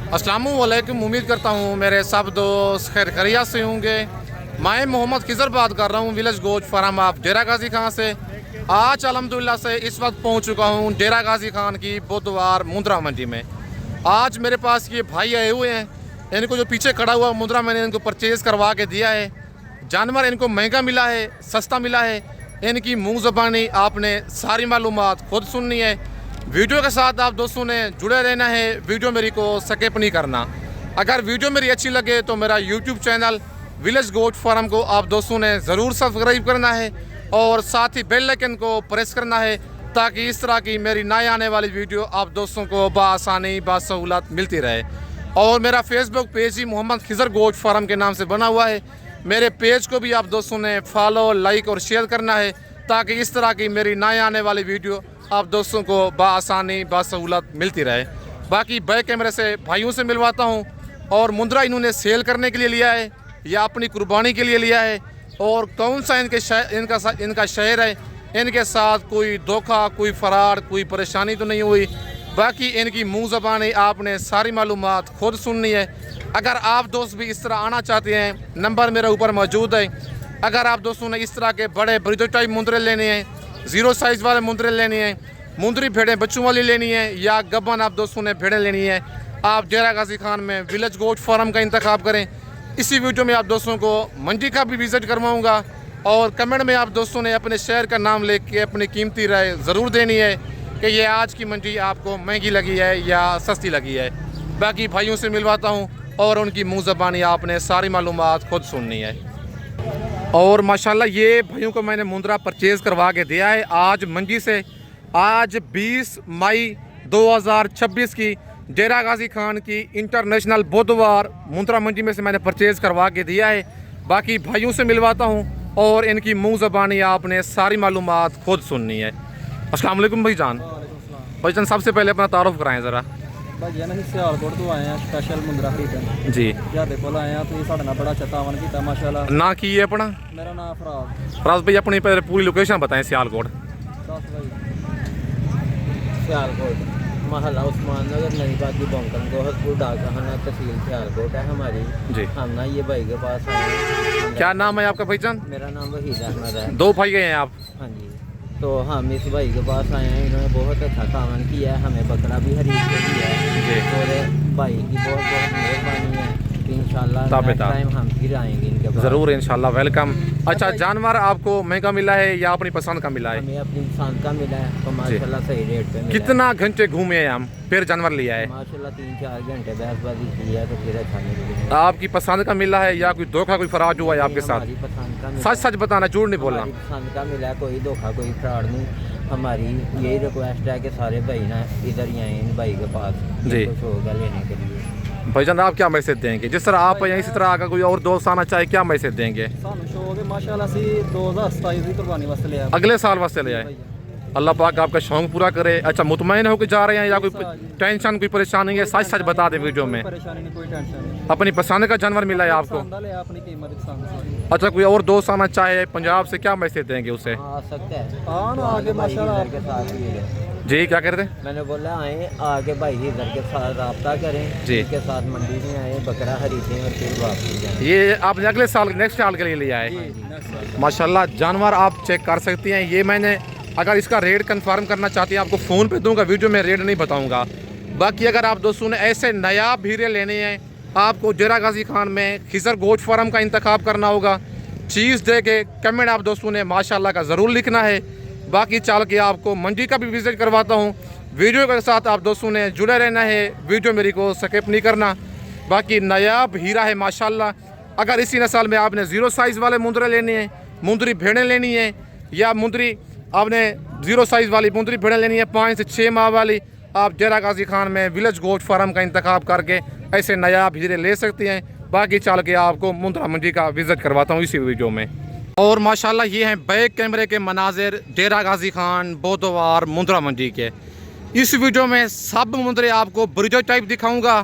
अस्सलामुअलैकुम। उम्मीद करता हूँ मेरे सब दोस्त खैर खैरियत से होंगे। मैं मोहम्मद खिज़र बात कर रहा हूँ विलेज गोट फार्म ऑफ डेरा गाजी खान से। आज अल्हम्दुलिल्लाह से इस वक्त पहुँच चुका हूँ डेरा गाजी खान की बुधवार मुंद्रा मंडी में। आज मेरे पास ये भाई आए हुए हैं, इनको जो पीछे खड़ा हुआ मुंद्रा मैंने इनको परचेज़ करवा के दिया है। जानवर इनको महंगा मिला है, सस्ता मिला है। इनकी मुँह ज़बानी आपने सारी मालूमात खुद सुननी है। वीडियो के साथ आप दोस्तों ने जुड़े रहना है, वीडियो मेरी को स्किप नहीं करना। अगर वीडियो मेरी अच्छी लगे तो मेरा YouTube channel village goat farm को आप दोस्तों ने ज़रूर सब्सक्राइब करना है और साथ ही बेल आइकन को प्रेस करना है ताकि इस तरह की मेरी नई आने वाली वीडियो आप दोस्तों को बआसानी बासहूलत मिलती रहे। और मेरा फेसबुक पेज ही मोहम्मद खिज़र गोट फार्म के नाम से बना हुआ है। मेरे पेज को भी आप दोस्तों ने फॉलो, लाइक और शेयर करना है ताकि इस तरह की मेरी नई आने वाली वीडियो आप दोस्तों को बआसानी बासहूलत मिलती रहे। बाकी बैक कैमरे से भाइयों से मिलवाता हूं। और मुंद्रा इन्होंने सेल करने के लिए लिया है या अपनी कुर्बानी के लिए लिया है और कौन सा इनका शहर है, इनके साथ कोई धोखा, कोई फरार, कोई परेशानी तो नहीं हुई। बाकी इनकी मुँह ज़बानी आपने सारी मालूमात खुद सुननी है। अगर आप दोस्त भी इस तरह आना चाहते हैं, नंबर मेरे ऊपर मौजूद है। अगर आप दोस्तों ने इस तरह के बड़े ब्रिजो टाइप मुंद्रे लेने हैं, ज़ीरो साइज़ वाले मुंद्रे लेनी है, मुंद्री भेड़ें बच्चों वाली लेनी है या गबन आप दोस्तों ने भेड़ें लेनी है, आप डेरा गाजी खान में विलेज गोट फार्म का इंतखाब करें। इसी वीडियो में आप दोस्तों को मंडी का भी विज़िट करवाऊँगा और कमेंट में आप दोस्तों ने अपने शहर का नाम लेके अपनी कीमती राय ज़रूर देनी है कि ये आज की मंडी आपको महंगी लगी है या सस्ती लगी है। बाकी भाइयों से मिलवाता हूँ और उनकी मुँह ज़बानी आपने सारी मालूमात खुद सुननी है। और माशाल्लाह ये भाइयों को मैंने मुंद्रा परचेज़ करवा के दिया है आज मंडी से। आज 20 मई 2026 की डेरा गाजी खान की इंटरनेशनल बुधवार मुंद्रा मंडी में से मैंने परचेज़ करवा के दिया है। बाकी भाइयों से मिलवाता हूँ और इनकी मुँह ज़बानी आपने सारी मालूमात खुद सुननी है। अस्सलाम वालेकुम भाईजान। भाईजान सबसे पहले अपना तारुफ कराएं ज़रा। भाई ना सियालकोट तो आए हैं स्पेशल मुंद्रा खरीदन जी ਤੁਹਾਡੇ ਕੋਲ ਆਏ ਆ ਤੁਸੀਂ ਸਾਡੇ ਨਾਲ बड़ा चतावन किया माशाल्लाह। ना की है अपना? मेरा नाम फराज। फराज भाई अपनी पहले पूरी लोकेशन बताएं सियालकोट। सियालकोट महल्ला उस्मान नगर नई बागी बोंकन गोहतपुर डाकखाना तहसील सियालकोट है हमारी जी। हम ना ये भाई के पास आए हैं। क्या नाम है आपका भाईजान? मेरा नाम वहीद अहमद है। दो भाई गए हैं आप? हाँ जी। तो हम इस भाई के पास आए हैं, इन्होंने बहुत अच्छा काम किया है, हमें बकरा भी खरीद के दिया है और भाई की बहुत बहुत मेहरबानी है। इंशाल्लाह नेक्स्ट टाइम हम फिर आएंगे इनके पास। ज़रूर इंशाल्लाह वेलकम। अच्छा, जानवर आपको महंगा मिला है या अपनी पसंद का मिला है? हमें अपनी पसंद का मिला है तो माशाल्लाह सही रेट पे मिला। कितना घंटे घूमे हैं हम फिर जानवर लिया है? माशाल्लाह 3-4 घंटे बहसबाजी की है तो फिर अच्छा मिला। आपकी पसंद का मिला है या कोई धोखा, कोई फराज हुआ है आपके साथ? हमारी पसंद का मिला। सच सच बताना, झूठ नहीं बोलना। हमारी पसंद का मिला है, कोई धोखा कोई फ्रॉड नहीं। हमारी यही रिक्वेस्ट है कि सारे भाई ना इधर ही आए इन भाई के पास जी। कुछ होगा लेने के लिए। भाईजान आप क्या मैसेज देंगे? जिस तरह आप हैं इसी तरह अगर कोई और दोस्त आना चाहे क्या मैसेज देंगे? सानू शौक है माशाल्लाह सी 2027 की कुर्बानी वास्ते लिया अगले साल वास्ते ले आए। अल्लाह पाक आपका शौक पूरा करे। अच्छा, मुतमईन होकर जा रहे हैं या कोई टेंशन, कोई परेशानी है? सच सच बता दें वीडियो में। परेशानी नहीं, कोई टेंशन नहीं। अपनी पसंद का जानवर मिला है आपको? अपनी कीमत पसंद से। अच्छा, कोई और दोस्त आना चाहे पंजाब से क्या मैसेज देंगे उसे? आ सकते हैं। हाँ ना आगे माशाल्लाह के साथ ही है। जी क्या कहते हैं? मैंने बोला आए आगे भाई इधर के साथ रब्ता करें जी। के साथ मंडी में आए बकरा खरीदें और फिर वापस जाएं। ये आपने अगले साल, नेक्स्ट साल के लिए लिया है? माशाल्लाह जानवर आप चेक कर सकती हैं। ये मैंने अगर इसका रेट कंफर्म करना चाहती हैं आपको फ़ोन पे दूंगा, वीडियो में रेट नहीं बताऊंगा। बाकी अगर आप दोस्तों ने ऐसे नायाब हीरे लेने हैं, आपको डेरा गाजी खान में खिज़र गोट फार्म का इंतखाब करना होगा। चीज़ दे के कमेंट आप दोस्तों ने माशाल्लाह का ज़रूर लिखना है। बाकी चल के आपको मंडी का भी विज़िट करवाता हूँ। वीडियो के साथ आप दोस्तों ने जुड़े रहना है, वीडियो मेरी को स्किप नहीं करना। बाकी नायाब हीरा है माशाल्लाह। अगर इसी नस्ल में आपने ज़ीरो साइज़ वाले मुंद्रे लेने हैं, मुंद्री भेड़ें लेनी है या मुंद्री आपने ज़ीरो साइज़ वाली मुंद्री भेड़ें लेनी है 5 से 6 माह वाली, आप डेरा गाजी खान में विलेज गोट फार्म का इंतखाब करके ऐसे नायाब हीरे ले सकते हैं। बाकी चल के आपको मुंद्रा मंडी का विज़िट करवाता हूँ इसी वीडियो में। और माशाल्लाह ये हैं बैक कैमरे के मनाजिर डेरा गाजी खान बुधवार मुंद्रा मंडी के। इस वीडियो में सब मुंद्रे आपको ब्रिजो टाइप दिखाऊंगा।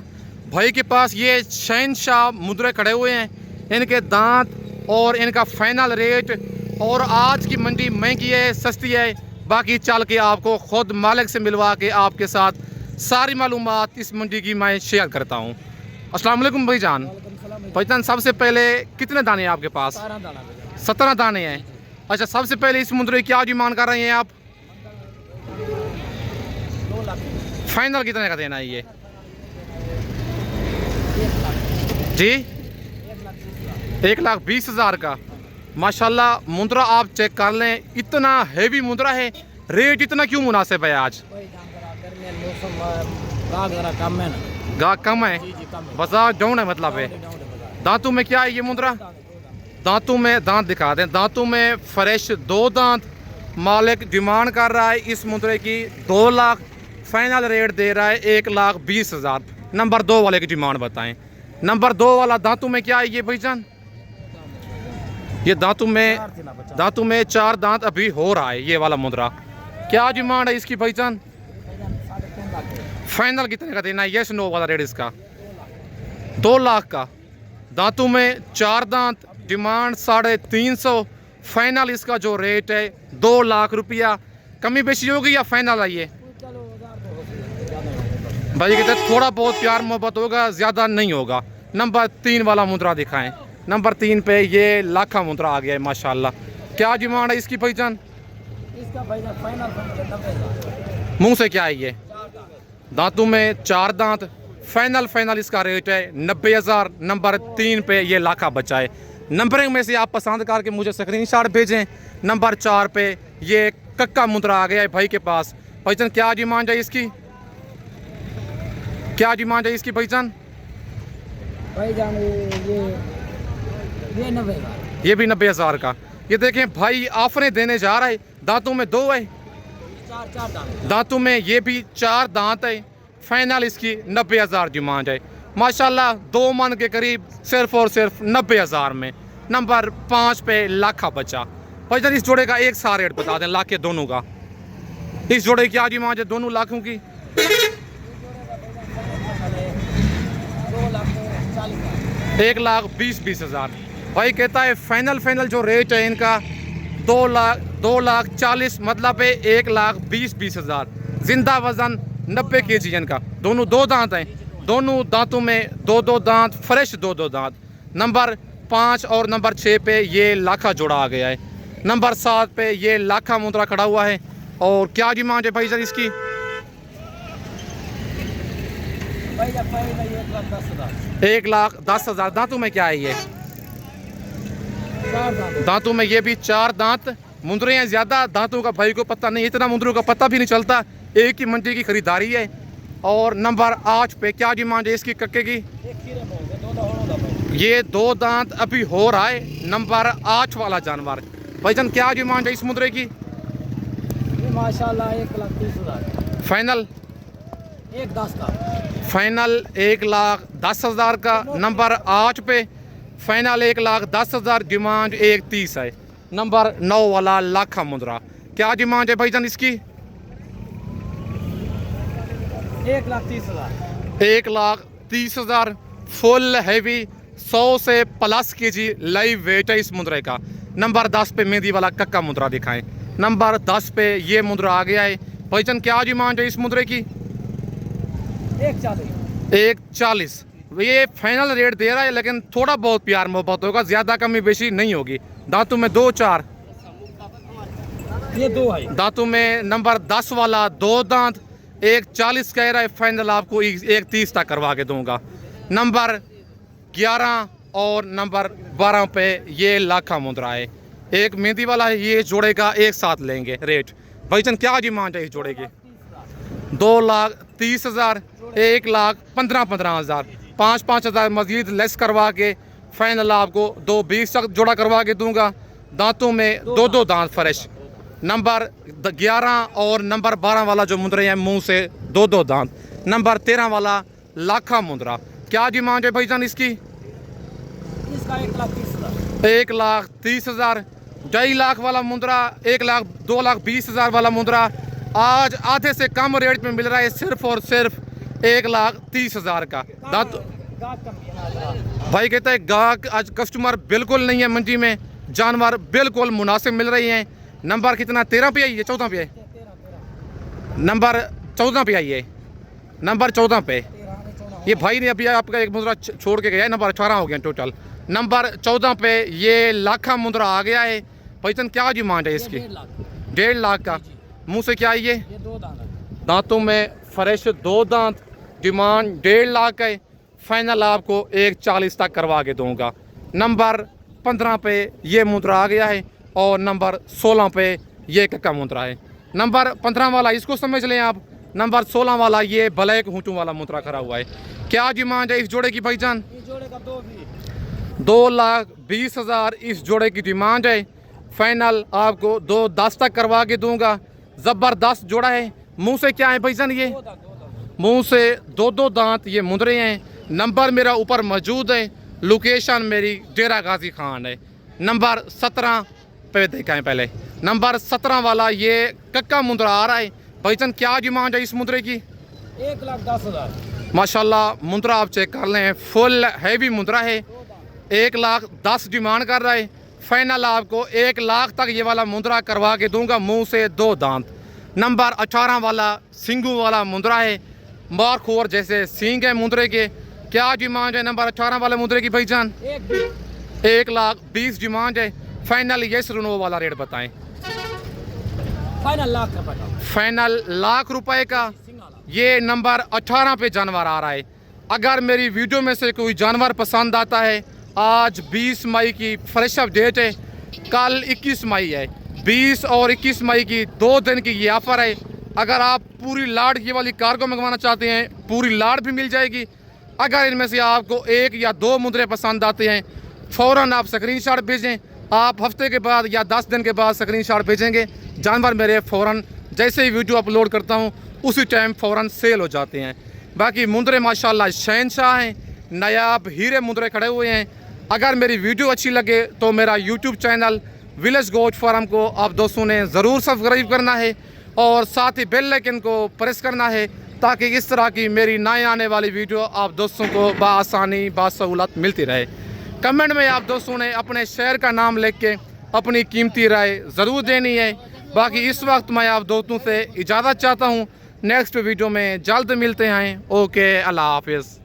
भाई के पास ये शहनशाह मुंद्रे खड़े हुए हैं, इनके दांत और इनका फाइनल रेट और आज की मंडी महंगी है सस्ती है। बाकी चल के आपको खुद मालिक से मिलवा के आपके साथ सारी मालूमात इस मंडी की मैं शेयर करता हूँ। अस्सलाम वालेकुम भाईजान। भाईजान सबसे पहले कितने दाने हैं आपके पास? 17 दाने हैं। अच्छा, सबसे पहले इस मुंदरे की क्या डिमांड कर रहे हैं आप? फाइनल कितने का देना है ये जी? 1,20,000 का। माशाल्लाह मुंदरा आप चेक कर लें, इतना हैवी मुंदरा है। रेट इतना क्यों मुनासिब है आज? गाहक कम है, बाजार डाउन है मतलब है। दांतों में क्या है ये मुंदरा? दांतों में दांत दिखा दें। दांतों में फ्रेश 2 दांत। मालिक डिमांड कर रहा है इस मुंदरे की 2 लाख, फाइनल रेट दे रहा है 1,20,000। नंबर 2 वाले की डिमांड बताएं। नंबर 2 वाला दांतों में क्या है ये भाईजान? ये दांतों में 4 दांत अभी हो रहा है ये वाला मुंदरा। क्या डिमांड है इसकी भाईजान? फाइनल कितने का देना है? यस नो वाला रेट इसका 2 लाख का। दांतों में 4 दांत, डिमांड 350। फाइनल इसका जो रेट है 2 लाख रुपया। कमी बेशी होगी या फाइनल है ये? भाई कहते थोड़ा बहुत प्यार मोहब्बत होगा, ज़्यादा नहीं होगा। नंबर 3 वाला मुंदरा दिखाएं। नंबर 3 पे ये लाखा मुंदरा आ गया है माशाल्लाह। क्या डिमांड है इसकी भाईजान? इसका भाईजान फाइनल मुंह से क्या है ये? दांतों में 4 दांत। फाइनल इसका रेट है 90,000। नंबर 3 पे ये लाखा बचा है। नंबरिंग में से आप पसंद करके मुझे स्क्रीनशॉट भेजें। नंबर 4 पे ये कक्का मुंदरा आ गया है भाई के पास। भाईजान क्या डिमांड है इसकी? क्या डिमांड है इसकी भाईजान? भाईजान ये 90,000। ये भी 90,000 का। ये देखें भाई ऑफरें देने जा रहा है। दांतों में 2 है, 4 दांत। दांतों में ये भी 4 दांत है। फाइनल इसकी 90,000 डिमांड है। माशाल्लाह 2 मन के करीब सिर्फ और सिर्फ 90,000 में। नंबर 5 पे लाखा बचा। भाईजान इस जोड़े का एक सा रेट बता दें, लाख के दोनों का। इस जोड़े की क्या डिमांड है दोनों लाखों की? 1,20,000। भाई कहता है फाइनल जो रेट है इनका 2,40,000 मतलब है 1,20,000। जिंदा वजन 90 kg इनका। दोनों 2 दांत हैं। दोनों दांतों में 2 दांत, फ्रेश 2 दांत। नंबर 5 और नंबर 6 पे ये लाखा जोड़ा आ गया है। नंबर 7 पे ये लाखा मुंदरा खड़ा हुआ है। और क्या डिमांड है भाईजान इसकी? 1,10,000। दांतों में क्या है ये? दांतों में ये भी 4 दांत। मुंदरे हैं ज़्यादा, दांतों का भाई को पता नहीं, इतना मुंदरों का पता भी नहीं चलता। एक ही मंडी की खरीदारी है। और नंबर 8 पे क्या डिमांड है इसकी कक्के की? ये 2 दांत अभी हो रहा है। नंबर 8 वाला जानवर। भाईजान क्या डिमांड है इस मुंदरे की? माशाल्लाह 1,30,000। फाइनल 1,10 का। फाइनल 1,10,000 का। नंबर 8 पे फाइनल 1,10,000, डिमांड 1,30 है। नंबर 9 वाला लाखा मुंदरा। क्या डिमांड है भाईजान इसकी? 1,30,000। 1,30,000। फुल हैवी 100 से प्लस kg लाइव वेट है इस मुंदरे का। नंबर 10 पे मेहंदी वाला कक्का मुंदरा दिखाएं। नंबर 10 पे ये मुंदरा आ गया है। भाईजान क्या डिमांड है इस मुंदरे की? 1,40। ये फाइनल रेट दे रहा है, लेकिन थोड़ा बहुत प्यार मोहब्बत होगा, ज़्यादा कमी बेशी नहीं होगी। दांतों में 2-4 ये 2 है। दांतों में नंबर 10 वाला 2 दांत। 1,40 कह रहा है। फाइनल आपको 1,30 तक करवा के दूंगा। नंबर 11 और नंबर 12 पे ये लाखा मुंदरा है। एक मेहंदी वाला है। ये जोड़े का एक साथ लेंगे रेट। भाईजान क्या डिमांड है इस जोड़े की? 2,30,000, 1,15,000, 5,000 मजीद लेस करवा के फाइनल आपको 2,20 तक जोड़ा करवा के दूंगा। दांतों में 2 दांत फ्रेश। नंबर 11 और नंबर 12 वाला जो मुंदरे हैं मुंह से 2 दांत। नंबर 13 वाला लाखा मुंदरा। क्या डिमांड है भाईजान इसकी? इसका 1,30,000। 1,30,000। 2.5 लाख वाला मुंदरा, 2,20,000 वाला मुंदरा आज आधे से कम रेट में मिल रहा है, सिर्फ और सिर्फ 1,30,000 का। दांत भाई कहता है गाहक आज कस्टमर बिल्कुल नहीं है मंडी में। जानवर बिल्कुल मुनासिब मिल रही हैं। नंबर कितना? 13 पे आई है, 14 पे है? नंबर 14 पे आई है। नंबर 14 पे ये भाई ने अभी आपका एक मुद्रा छोड़ के गया है, नंबर 18 हो गया टोटल। नंबर 14 पे ये लाखा मुद्रा आ गया है। भाईजान क्या डिमांड है इसकी? 1.5 लाख का। मुंह से क्या है ये? 2 दांत, दांतों में फ्रेश 2 दांत, डिमांड 1.5 लाख है। फाइनल आपको 1.40 तक करवा के दूंगा। नंबर 15 पे ये मुद्रा आ गया है और नंबर 16 पे ये कक्का मुद्रा है। नंबर 15 वाला इसको समझ लें आप, नंबर 16 वाला ये ब्लैक हूटू वाला मुद्रा खड़ा हुआ है। क्या डिमांड है इस जोड़े की भाईजान? इस जोड़े का 2,20,000 इस जोड़े की डिमांड है। फाइनल आपको 2.10 तक करवा के दूंगा। ज़बरदस्त जोड़ा है। मुंह से क्या है भाईजान ये? मुंह से 2 दांत ये मुद्रे हैं। नंबर मेरा ऊपर मौजूद है। लोकेशन मेरी डेरा गाजी खान है। नंबर 17 पे देखें पहले, नंबर 17 वाला ये कक्का मुद्रा आ रहा है। भाईजान क्या डिमांड है इस मुद्रे की? 1,10,000। माशाल्लाह मुद्रा आप चेक कर लें, फुल हैवी मुद्रा है। 1,10,000 डिमांड कर रहा है। फाइनल आपको 1 लाख तक ये वाला मुद्रा करवा के दूंगा। मुंह से 2 दांत। नंबर 18 वाला सिंगू वाला मुद्रा है। मारखोर जैसे सींग है मुद्रे के। क्या डिमांड है नंबर 18 वाले मुद्रे की भाईजान? 1,20,000 डिमांड है। फाइनल ये रेनो वाला रेट बताएं। फाइनल लाख का पटा, फाइनल लाख रुपए का ये नंबर 18 पे जानवर आ रहा है। अगर मेरी वीडियो में से कोई जानवर पसंद आता है, आज 20 मई की फ्रेश अप डेट है, कल 21 मई है, 20 और 21 मई की 2 दिन की ये ऑफ़र है। अगर आप पूरी लाड़ ये वाली कार्गो मंगवाना चाहते हैं, पूरी लाड़ भी मिल जाएगी। अगर इनमें से आपको 1 या 2 मुद्रे पसंद आते हैं, फ़ौरन आप स्क्रीनशॉट भेजें। आप हफ्ते के बाद या 10 दिन के बाद स्क्रीनशॉट भेजेंगे, जानवर मेरे फ़ौरन जैसे ही वीडियो अपलोड करता हूँ उसी टाइम फ़ौरन सेल हो जाते हैं। बाकी मुद्रे माशाल्लाह शहनशाह हैं, नायाब हीरे मुद्रे खड़े हुए हैं। अगर मेरी वीडियो अच्छी लगे तो मेरा YouTube channel village goat farm को आप दोस्तों ने ज़रूर सब्सक्राइब करना है और साथ ही बेल आइकन को प्रेस करना है, ताकि इस तरह की मेरी नए आने वाली वीडियो आप दोस्तों को बासानी बासहूलत मिलती रहे। कमेंट में आप दोस्तों ने अपने शहर का नाम लिख के अपनी कीमती राय ज़रूर देनी है। बाकी इस वक्त मैं आप दोस्तों से इजाज़त चाहता हूँ। नेक्स्ट वीडियो में जल्द मिलते हैं। ओके, अल्लाह हाफिज़।